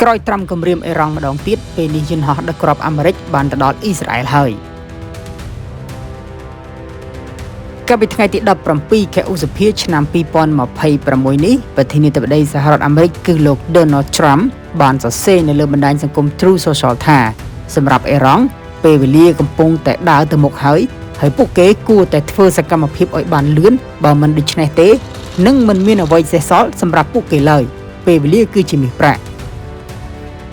ក្រោយត្រាំគម្រាមអ៊ីរ៉ង់ម្ដងទៀតពេលនេះយន្តហោះដឹកគ្រាប់អាមេរិកបានទៅដល់អ៊ីស្រាអែលហើយកាលពីថ្ងៃទី17 ខែឧសភាឆ្នាំ2026នេះប្រធានាធិបតីសហរដ្ឋអាមេរិកគឺលោក Donald Trump បានសរសេរនៅលើបណ្ដាញសង្គម Truth Social ថាសម្រាប់អ៊ីរ៉ង់ពេលវេលាកំពុងតែដើរទៅមុខហើយពួកគេគួរតែធ្វើសកម្មភាពឲ្យបានលឿនបើមិនដូច្នេះទេនឹងមិនមានអ្វីសេសសល់សម្រាប់ពួកគេឡើយពេលវេលាគឺជាមាសប្រាក់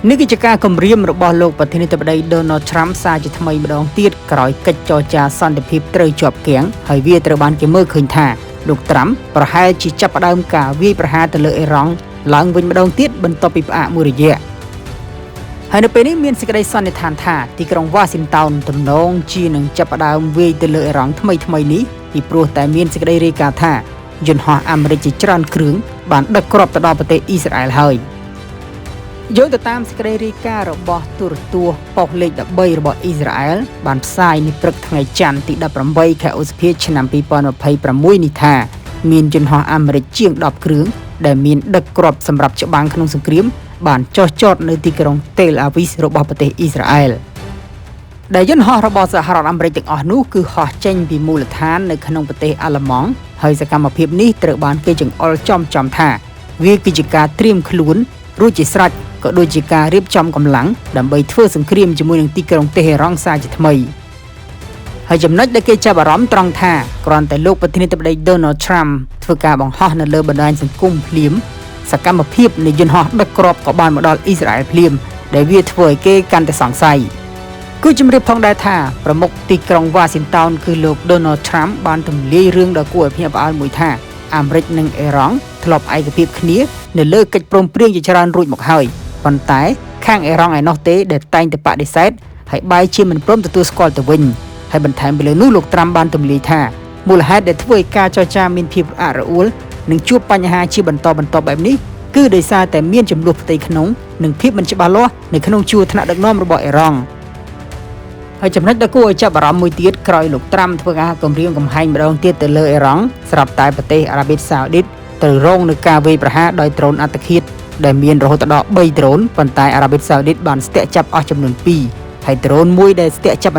នេះគឺជាការគម្រាមរបស់លោកប្រធានាធិបតី Donald Trump សារជាថ្មីម្ដងទៀតក្រោយកិច្ចចរចាសន្តិភាពត្រូវជាប់គាំងហើយវាត្រូវបានគេមើលឃើញថាលោក Trump ប្រហែលជាចាប់ផ្ដើមការវាយប្រហារទៅលើអ៊ីរ៉ង់ឡើងវិញម្ដងទៀតបន្ទាប់ពីផ្អាកមួយរយៈហើយនៅពេលនេះមានសេចក្តីសន្និដ្ឋានថាទីក្រុង Washington ទំនងជានឹងចាប់ផ្ដើមវាយទៅលើអ៊ីរ៉ង់ថ្មីនេះពីព្រោះតែមានសេចក្តីរាយការណ៍ថាយន្តហោះអាមេរិកជាច្រើនគ្រឿងបានដឹកគ្រាប់ទៅដល់ប្រទេសអ៊ីស្រាអែលហើយយោងទៅតាមសេចក្តីរាយការណ៍របស់ទូរទស្សន៍ប៉ុស្តិ៍លេខ13របស់អ៊ីស្រាអែលបានផ្សាយនៅព្រឹកថ្ងៃច័ន្ទទី18ខែឧសភាឆ្នាំ2026នេះថាមានយន្តហោះអាមេរិកជាង10គ្រឿងដែលមានដឹកគ្រាប់សម្រាប់ច្បាំងក្នុងសង្គ្រាមបានចុះចតនៅទីក្រុង Tel Aviv របស់ប្រទេសអ៊ីស្រាអែលដែលយន្តហោះរបស់សហរដ្ឋអាមេរិកទាំងអស់នោះគឺហោះចេញពីមូលដ្ឋាននៅក្នុងប្រទេសអាល្លឺម៉ង់ហើយសកម្មភាពនេះត្រូវបានគេចង្អុលចំថាវាគឺជាការត្រៀមខ្លួនរួចជាស្រេចក៏ដូចជាការរៀបចំកម្លាំងដើម្បីធ្វើសង្គ្រាមជាមួយនឹងទីក្រុងតេហេរ៉ង់សារជាថ្មីហើយចំណុចដែលគេចាប់អារម្មណ៍ត្រង់ថាគ្រាន់តែលោកប្រធានាធិបតី Donald Trump ធ្វើការបង្ហោះនៅលើបណ្ដាញសង្គមភ្លាមសកម្មភាពនៃយន្តហោះដឹកគ្រាប់ក៏បានមកដល់អ៊ីស្រាអែលភ្លាមដែលវាធ្វើឲ្យគេកាន់តែសង្ស័យគឺជំរាបផងដែរថាប្រមុខទីក្រុង Washington គឺលោក Donald Trump បានទម្លាយរឿងដ៏គួរឲ្យភ្ញាក់ផ្អើលមួយថាអាមេរិកនិងអ៊ីរ៉ង់ធ្លាប់ឯកភាពគ្នានៅលើកិច្ចព្រមព្រៀងជាច្រើនរួចមកហើយប៉ុន្តែខាងអ៊ីរ៉ង់ឯណោះទេដែលតែងតែបដិសេធហើយបែរជាមិនព្រមទទួលស្គាល់ទៅវិញហើយបន្ថែមពីលើនោះលោក Trump បានទម្លាយថាមូលហេតុដែលធ្វើឲ្យការចរចាមានភាពរអាក់រអួលនិងជួបបញ្ហាជាបន្តបែបនេះគឺដោយសារតែមានចំនួនផ្ទៃក្នុងនិងភាពមិនច្បាស់លាស់នៅក្នុងជួរថ្នាក់ដឹកនាំរបស់អ៊ីរ៉ង់ហើយចំណុចដ៏គួរឲ្យចាប់អារម្មណ៍មួយទៀតក្រោយលោក Trump ធ្វើការគម្រាមកំហែងម្ដងទៀតទៅលើអ៊ីរ៉ង់ស្រាប់តែប្រទេសអារ៉ាប៊ីសាអូឌីតត្រូវរងនឹងការវាយប្រហារដោយដ្រូនអត្តឃាតដែលមានរហូតដល់3ដ្រូនប៉ុន្តែអារ៉ាប៊ីសាអូឌីតបានស្ទាក់ចាប់អស់ចំនួន2ហើយដ្រូនមួយដែលស្ទាក់ចាប់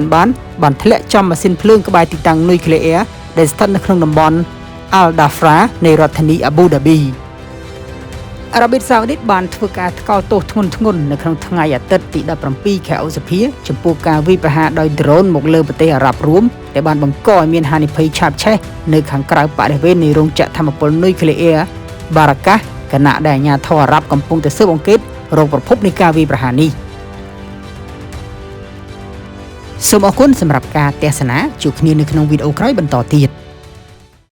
បានធ្លាក់ចំម៉ាស៊ីនភ្លើងក្បែរទីតាំងនុយក្លេអ៊ែរដែលស្ថិតនៅក្នុងតំបន់ Al Dhafra នៃរដ្ឋធានី Abu Dhabi អារ៉ាប៊ីសាអូឌីតបានធ្វើការថ្កោលទោសធ្ងន់នៅក្នុងថ្ងៃអាទិត្យទី17ខែឧសភាចំពោះការវាយប្រហារដោយដ្រូនមកលើប្រទេសអារ៉ាប់រួមដែលបានបង្កឲ្យមានហានិភ័យឆាបឆេះនៅខាងក្រៅបរិវេណនៃរោងចក្រថាមពលនុយក្លេអ៊ែរ Barakah គណៈដែលអាជ្ញាធរអារ៉ាប់កំពុងតែស៊ើបអង្កេតរកប្រភពនៃការវាយប្រហារនេះសូមអរគុណសម្រាប់ការទស្សនាជួបគ្នានៅក្នុងវីដេអូក្រោយបន្តទៀត